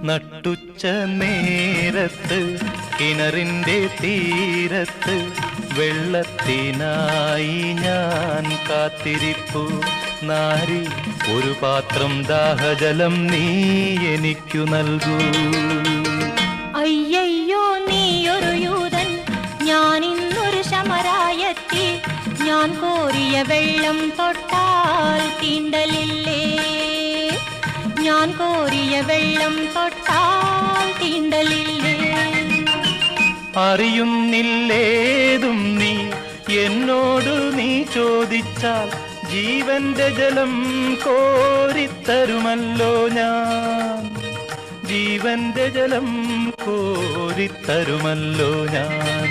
നട്ടുച്ച നേരത്ത് കിണറിൻ്റെ തീരത്ത് വെള്ളത്തിനായി ഞാൻ കാത്തിരിപ്പു നാരി ഒരു പാത്രം ദാഹജലം നീ എനിക്കു നൽകൂ. അയ്യയ്യോ നീയൊരു യൂതൻ, ഞാൻ ഇന്നൊരു ശമരായത്തി, ഞാൻ കോരിയ വെള്ളം തൊട്ടാൽ തീണ്ടലില്ലേ, ഞാൻ കോരിയ വെള്ളം തൊട്ടാൽ തീണ്ടലില്ലേ. അറിയുന്നില്ലേതും നീ എന്നോട് നീ ചോദിച്ചാൽ ജീവന്റെ ജലം കോരിത്തരുമല്ലോ ഞാൻ, ജീവന്റെ ജലം കോരിത്തരുമല്ലോ ഞാൻ.